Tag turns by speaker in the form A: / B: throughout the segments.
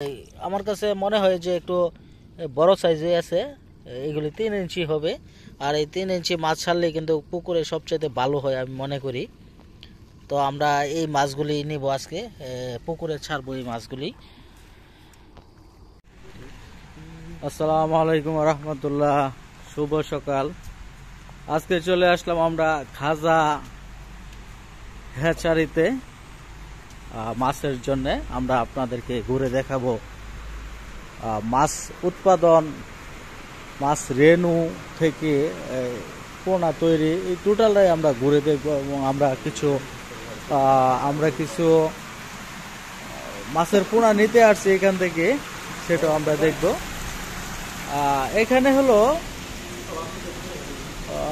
A: আমার কাছে মনে হয় যে একটু বড় সাইজে আছে। এগুলি 3 ইঞ্চি হবে। আর এই 3 ইঞ্চি মাছ ছাড়লে কিন্তু পুকুরে সবচেয়ে ভালো হয় আমি মনে করি। তো আমরা এই মাছগুলি নিব আজকে, পুকুরে ছাড়বো এই মাছগুলি। আসসালামু আলাইকুম রহমতুল্লাহ, শুভ সকাল। আজকে চলে আসলাম আমরা খাজা হ্যাচারিতে মাছের জন্য। আমরা আপনাদেরকে ঘুরে দেখাবো মাছ উৎপাদন, মাছ রেনু থেকে পোনা তৈরি, এই টোটালটাই আমরা ঘুরে দেখবো। এবং আমরা কিছু মাছের পোনা নিতে আসছি এখান থেকে, সেটাও আমরা দেখব। এখানে হলো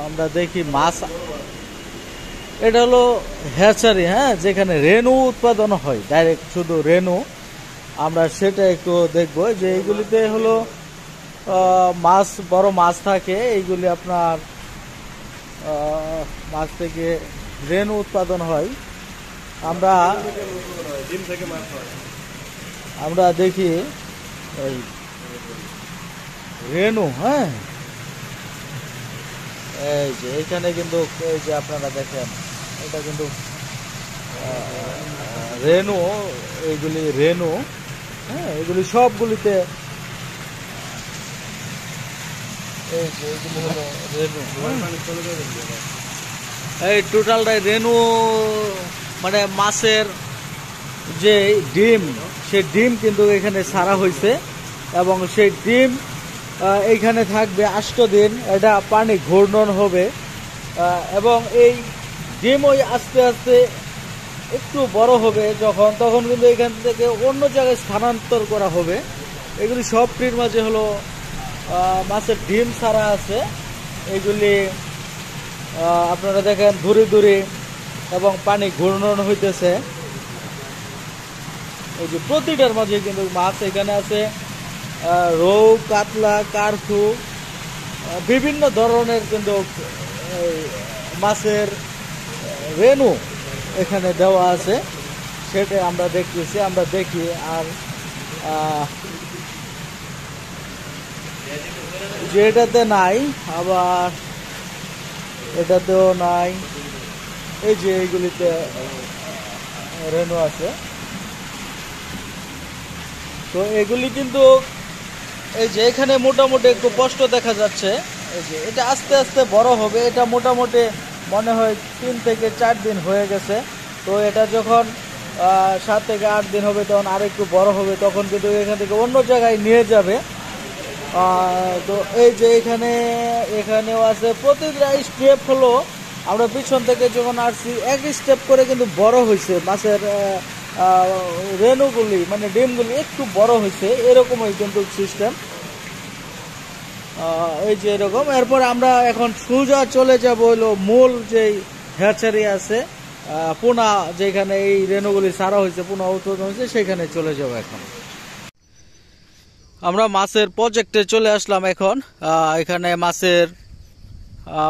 A: আমরা দেখি মাছ, এটা হলো হ্যাচারি, হ্যাঁ, যেখানে রেনু উৎপাদন হয়, ডাইরেক্ট শুধু রেনু। আমরা সেটা একটু দেখব যে এইগুলিতে হলো মাছ, বড় মাছ থাকে। এইগুলি আপনার মাছ থেকে রেনু উৎপাদন হয়। আমরা দেখি এই রেনু, হ্যাঁ, এই যে এখানে কিন্তু এই যে আপনারা দেখেন, এটা কিন্তু রেনু, এইগুলি রেনু, হ্যাঁ, এগুলি সবগুলিতে এই যে এগুলি হলো রেনু। এই টোটালটাই রেনু, মানে মাছের যে ডিম, সেই ডিম কিন্তু এখানে ছাড়া হয়েছে। এবং সেই ডিম এইখানে থাকবে 8 দিন, এটা পানি ঘূর্ণন হবে। এবং এই ডিম ওই আস্তে আস্তে একটু বড় হবে তখন কিন্তু এখান থেকে অন্য জায়গায় স্থানান্তর করা হবে। এগুলি সবটির মাঝে হলো মাছের ডিম ছাড়া আছে। এগুলি আপনারা দেখেন দূরে দূরে, এবং পানি ঘূর্ণন হইতেছে। এই যে প্রতিটার মাঝে কিন্তু মাছ এখানে আছে, রৌ, কাতলা, কার্ফু, বিভিন্ন ধরনের কিন্তু মাছের রেনু এখানে দেওয়া আছে। সেটা আমরা দেখতেছি, আমরা দেখি। আর যে এটাতে নাই, আবার এটাতেও নাই। এই যে এইগুলিতে রেনু আছে। তো এগুলি কিন্তু এই যে এখানে মোটামুটি একটু কষ্ট দেখা যাচ্ছে। এই যে এটা আস্তে আস্তে বড় হবে। এটা মোটামুটি মনে হয় 3 থেকে 4 দিন হয়ে গেছে। তো এটা যখন 7 থেকে 8 দিন হবে, তখন আর একটু বড় হবে, তখন কিন্তু এখান থেকে অন্য জায়গায় নিয়ে যাবে। তো এই যে এখানেও আছে। প্রতিটা স্টেপ হলো, আমরা পিছন থেকে যখন আসছি, এক স্টেপ করে কিন্তু বড় হয়েছে মাছের রেনুগুলি, মানে ডিমগুলি একটু বড় হয়েছে, এরকমই কিন্তু সিস্টেম। এই যে এরকম। এরপর আমরা এখন সোজা চলে যাব হলো মূল যেই হ্যাচারি আছে, পোনা যেখানে এই রেনুগুলি ছাড়া হয়েছে, পোনা উৎপাদন হয়েছে, সেখানে চলে যাব এখন। আমরা মাছের প্রজেক্টে চলে আসলাম এখন। এখানে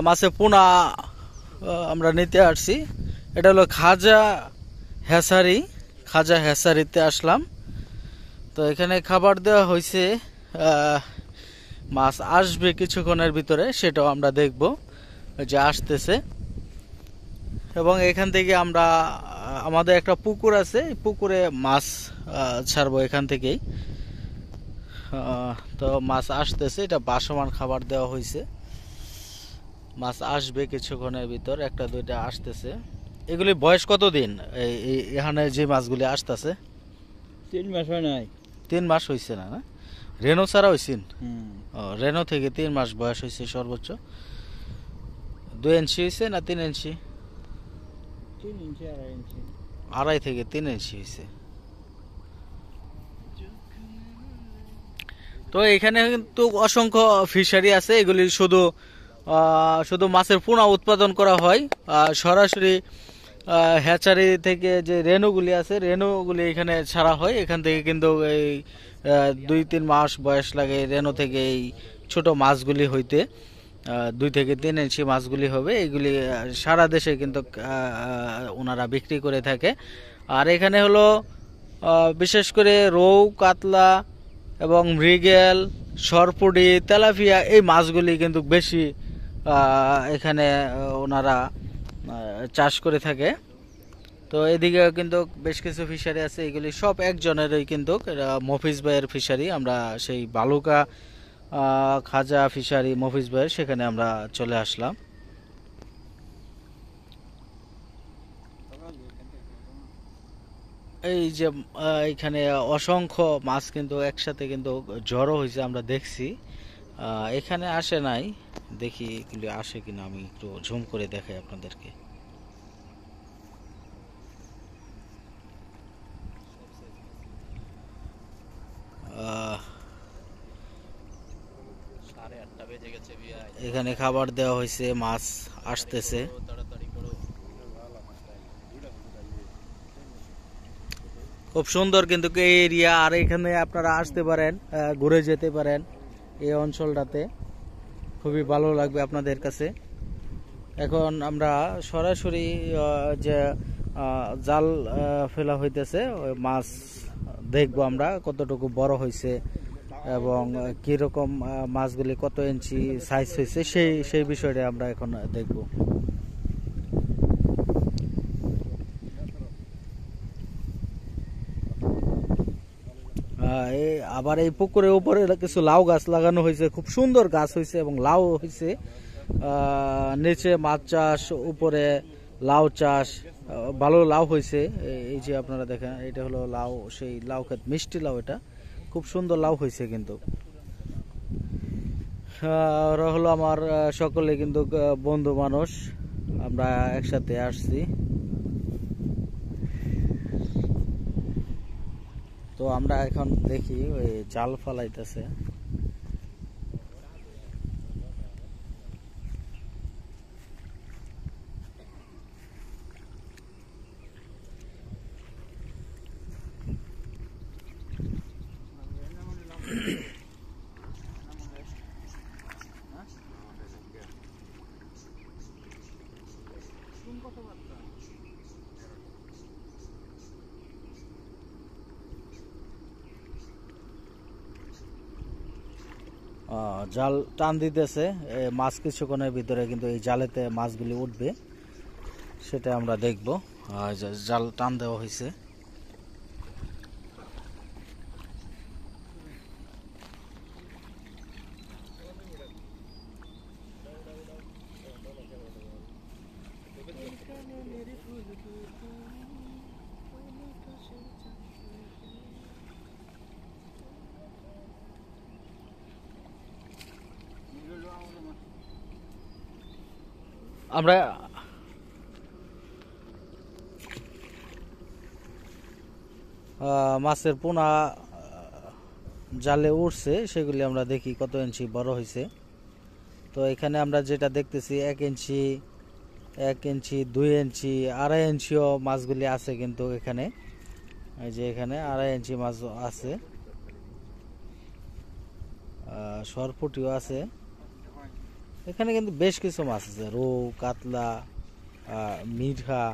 A: মাছের পোনা আমরা নিতে আসছি। এটা হলো খাজা হ্যাচারিতে আসলাম। তো এখানে খাবার দেওয়া হয়েছে, মাছ আসবে কিছুক্ষণের ভিতরে, সেটাও আমরা দেখব যে আসতেছে। এবং এখান থেকে আমাদের একটা পুকুর আছে, পুকুরে মাছ ছাড়বো এখান থেকেই। তো মাছ আসতেছে, এটা বাসমান খাবার দেওয়া হয়েছে। মাছ আসবে কিছুক্ষণের ভিতর, 1-2টা আসতেছে। এগুলি বয়স কতদিন এখানে যে মাছগুলি আসতেছে?
B: 3 মাস হয় নাই।
A: 3 মাস হয়েছে না? রেনো ছাড়া হয়েছেন? রেনো থেকে 3 মাস বয়স হয়েছে সর্বোচ্চ। 2 ইঞ্চি হয়েছে না 3 ইঞ্চি?
B: 3 ইঞ্চি, 2.5 ইঞ্চি।
A: 2.5 থেকে 3 ইঞ্চি হয়েছে। তো এখানে কিন্তু অসংখ্য ফিশারি আছে। এগুলি শুধু মাছের পোনা উৎপাদন করা হয়। সরাসরি হ্যাচারি থেকে যে রেনুগুলি আছে, রেনুগুলি এখানে ছাড়া হয়। এখান থেকে কিন্তু এই 2-3 মাস বয়স লাগে রেনু থেকে এই ছোট মাছগুলি হইতে। 2 থেকে 3 ইঞ্চি মাছগুলি হবে। এইগুলি সারা দেশে কিন্তু ওনারা বিক্রি করে থাকে। আর এখানে হলো বিশেষ করে রৌ, কাতলা এবং মৃগেল, সরপুঁটি, তেলাপিয়া এই মাছগুলি কিন্তু বেশি এখানে ওনারা চাষ করে থাকে। তো এদিকে কিন্তু বেশ কিছু ফিশারি আছে, এগুলি সব একজনেরই কিন্তু মফিজ ভাইয়ের ফিশারি। আমরা সেই বালুকা খাজা ফিশারি মফিজ ভাইয়ের, সেখানে আমরা চলে আসলাম। এই যে এইখানে অসংখ্য মাছ কিন্তু একসাথে কিন্তু জড়ো হয়েছে, আমরা দেখছি। এখানে আসে নাই, দেখি এগুলি আসে কিনা, আমি একটু ঝুম করে দেখাই আপনাদেরকে। এখানে খাবার দেওয়া হয়েছে, মাছ আসতেছে। খুব সুন্দর কিন্তু এই এরিয়া, আর এখানে আপনারা আসতে পারেন, ঘুরে যেতে পারেন এই অঞ্চলটাতে, খুবই ভালো লাগবে আপনাদের কাছে। এখন আমরা সরাসরি যে জাল ফেলা হইতেছে, ওই মাছ দেখবো আমরা কতটুকু বড় হয়েছে এবং কিরকম মাছগুলি কত ইঞ্চি সাইজ হয়েছে, সেই বিষয়টা আমরা এখন দেখব। আবার এই পুকুরের উপরে কিছু লাউ গাছ লাগানো হয়েছে, খুব সুন্দর গাছ হয়েছে এবং লাউ হয়েছে। নিচে মাছ চাষ, উপরে লাউ চাষ, ভালো লাউ হয়েছে। এই যে আপনারা দেখেন, এটা হলো লাউ, সেই লাউ ক্ষেত, মিষ্টি লাউ, এটা খুব সুন্দর লাউ হয়েছে কিন্তু। ওরা হলো আমার সকলে কিন্তু বন্ধু মানুষ, আমরা একসাথে আসছি। তো আমরা এখন দেখি ওই জাল ফালাইতেছে। জাল টান দিতেছে, মাছ কিছুক্ষণের ভিতরে কিন্তু এই জালেতে মাছগুলি উঠবে, সেটা আমরা দেখব। জাল টান দেওয়া হয়েছে। আমরা মাছের পোনা জালে উঠছে, সেগুলি আমরা দেখি কত ইঞ্চি বড় হয়েছে। তো এখানে আমরা যেটা দেখতেছি 1 ইঞ্চি, 1 ইঞ্চি, 2 ইঞ্চি, 2.5 ইঞ্চিও মাছগুলি আছে কিন্তু এখানে। এই যে এখানে 2.5 ইঞ্চি মাছ আছে, সরপুঁটিও আছে। এখানে কিন্তু বেশ কিছু মাছ আছে, রৌ, কাতলা, মিঠা,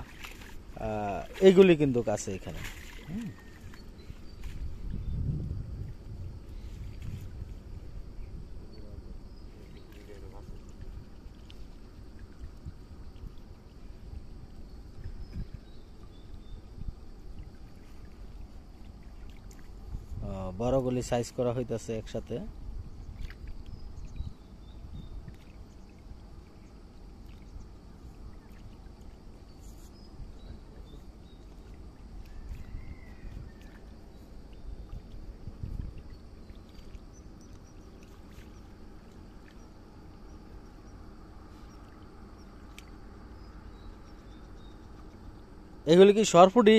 A: এগুলি কিন্তু আছে এখানে। বড়গুলি সাইজ করা হইতাছে একসাথে। এগুলি কি সরপুঁটি?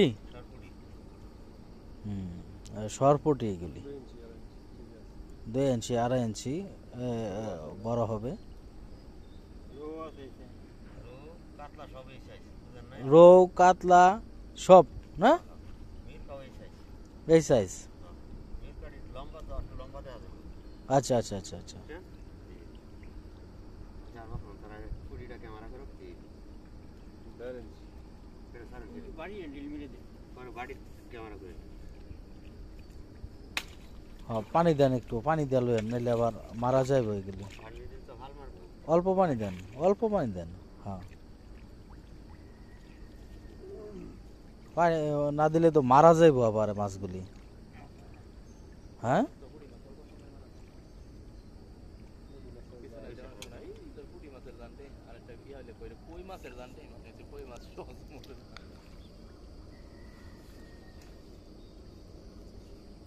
A: সরপুঁটি এগুলি 2 ইঞ্চি, 2.5 ইঞ্চি বড় হবে। রৌ, কাতলা সব না, এই সাইজ। আচ্ছা আচ্ছা আচ্ছা আচ্ছা। হ্যাঁ পানি দেন, একটু পানি দিয়ে লইন, নাহলে আবার মারা যাইব এগুলি। অল্প পানি দেন, অল্প পানি দেন। হ্যাঁ পানি না দিলে তো মারা যাইব আবার মাছগুলি। হ্যাঁ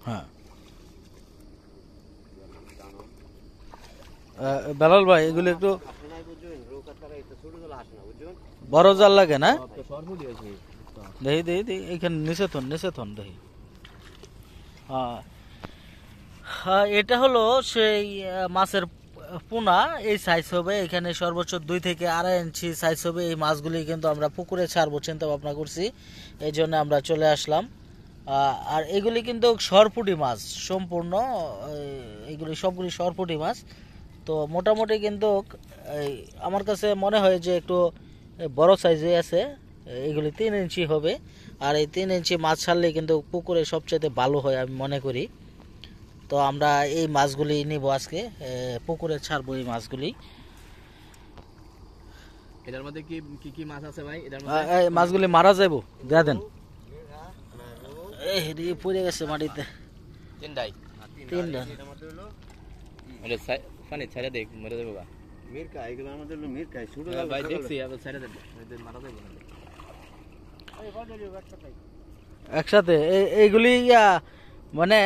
A: হ্যাঁ বেলাল ভাই এগুলো একটু বড় জাল লাগে না? দেখি দেখি দেখি এখানে নিচে থন দেখি। হ্যাঁ এটা হলো সেই মাছের পোনা, এই সাইজ হবে এখানে সর্বোচ্চ 2 থেকে 2.5 ইঞ্চি সাইজ হবে। এই মাছগুলি কিন্তু আমরা পুকুরে ছাড়বো চিন্তা ভাবনা করছি, এই জন্য আমরা চলে আসলাম। আর এগুলি কিন্তু সরপুঁটি মাছ সম্পূর্ণ, এগুলি সবগুলি সরপুঁটি মাছ। তো মোটামুটি কিন্তু আমার কাছে মনে হয় যে একটু বড় সাইজে আছে, এগুলি 3 ইঞ্চি হবে। আর এই 3 ইঞ্চি মাছ ছাড়লে কিন্তু পুকুরে সবচেয়ে ভালো হয় আমি মনে করি। তো আমরা এই মাছগুলি নিব আজকে, পুকুরে ছাড়বো এই মাছগুলি।
C: এটার মধ্যে কি কি কি মাছ আছে ভাই? এটার
A: এই মাছগুলি মারা যাবো, দেয়া দেন। এই পড়ে গেছে মাটিতে
C: তিনটাই।
A: তিনটা
C: এটা পানি ছেড়ে দেখ, মরে যাবে বা
B: মিরকা এগুলো আমাদের হলো মিরকা ছোট
C: ভাই দেখছি আবার ছেড়ে দেব, এদের মারা যাবে না।
A: একসাথে এইগুলি মানে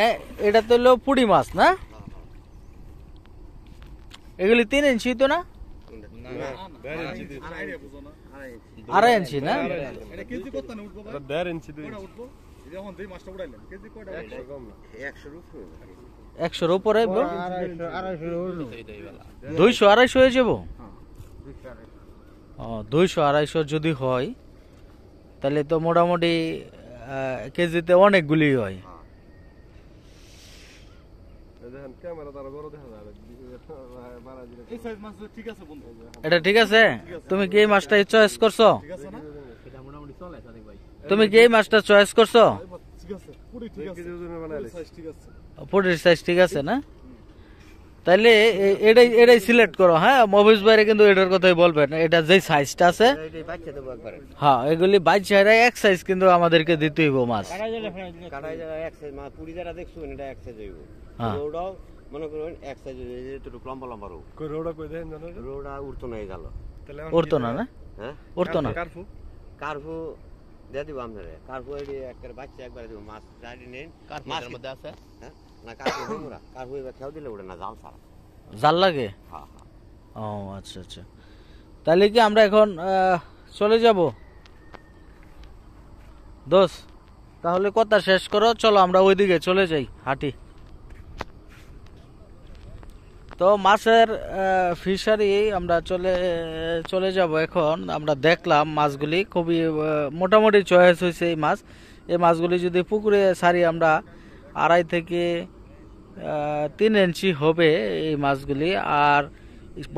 A: এটা তো হলো পুঁটি মাছ না? এগুলি 3 ইঞ্চি তো না? 2.5 ইঞ্চি না? 100-র উপরে 200-250 হয়ে যাব। 200-250 যদি হয় তাহলে তো মোটামুটি কেজিতে অনেকগুলি হয়। এটা ঠিক আছে? তুমি কি এই মাছটা চয়েস করছো? তুমি কি এই মাছটা চয়েস করছো? পুটির সাইজ ঠিক আছে না? তাইলে এটাই সিলেক্ট করো। হ্যাঁ মফিজ ভাইরে কিন্তু এটার কথাই বলবেন, এটা যে সাইজটা আছে। হ্যাঁ এগুলি 22 এক সাইজ কিন্তু আমাদেরকে দিতে হইব মাছ।
B: মনে করুন এক সাইজ লম্বা লম্বা রোডা উঠতো না গেল,
A: উঠতো না না?
B: হ্যাঁ
A: উঠতো না।
B: কার্ফু দিয়ে দিব আপনারা, কার্ফু একবার বাচ্চা একবার দিব, মাছ গাড়ি নেন
C: মাছের মধ্যে আছে।
B: হ্যাঁ না কার্ফু দেবরা, কার্ফু এবার খেয়াল দিলে ওটা না জাল ছাড়া।
A: জাল লাগে?
B: হ্যাঁ হ্যাঁ।
A: ও আচ্ছা আচ্ছা, তাহলে কি আমরা এখন চলে যাব দোস্ত? তাহলে কথা শেষ করো, চলো আমরা ওইদিকে চলে যাই, হাঁটি। তো মাছের ফিশারি আমরা চলে যাব এখন। আমরা দেখলাম মাছগুলি খুবই মোটামুটি চয়েস হয়েছে এই মাছ। এই মাছগুলি যদি পুকুরে ছাড়ি আমরা 2.5 থেকে 3 ইঞ্চি হবে এই মাছগুলি। আর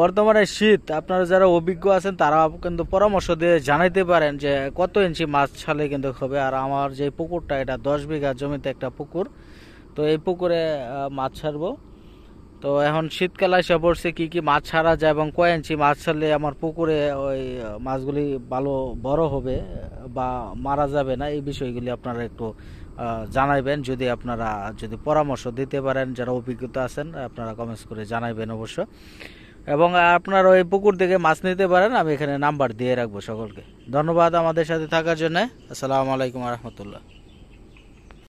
A: বর্তমানে শীত, আপনারা যারা অভিজ্ঞ আছেন তারা কিন্তু পরামর্শ দিয়ে জানাইতে পারেন যে কত ইঞ্চি মাছ ছাড়লে কিন্তু হবে। আর আমার যে পুকুরটা এটা 10 বিঘা জমিতে একটা পুকুর, তো এই পুকুরে মাছ ছাড়বো। তো এখন শীতকাল এসে পড়ছে, কি কি মাছ ছাড়া যায় এবং কয় ইঞ্চি মাছ ছাড়লে আমার পুকুরে ওই মাছগুলি ভালো বড় হবে বা মারা যাবে না, এই বিষয়গুলি আপনারা একটু জানাইবেন। যদি পরামর্শ দিতে পারেন, যারা অভিজ্ঞতা আছেন আপনারা কমেন্টস করে জানাইবেন অবশ্য। এবং আপনারা ওই পুকুর থেকে মাছ নিতে পারেন, আমি এখানে নাম্বার দিয়ে রাখবো সকলকে। ধন্যবাদ আমাদের সাথে থাকার জন্য। আসসালামু আলাইকুম রহমতুল্লাহ।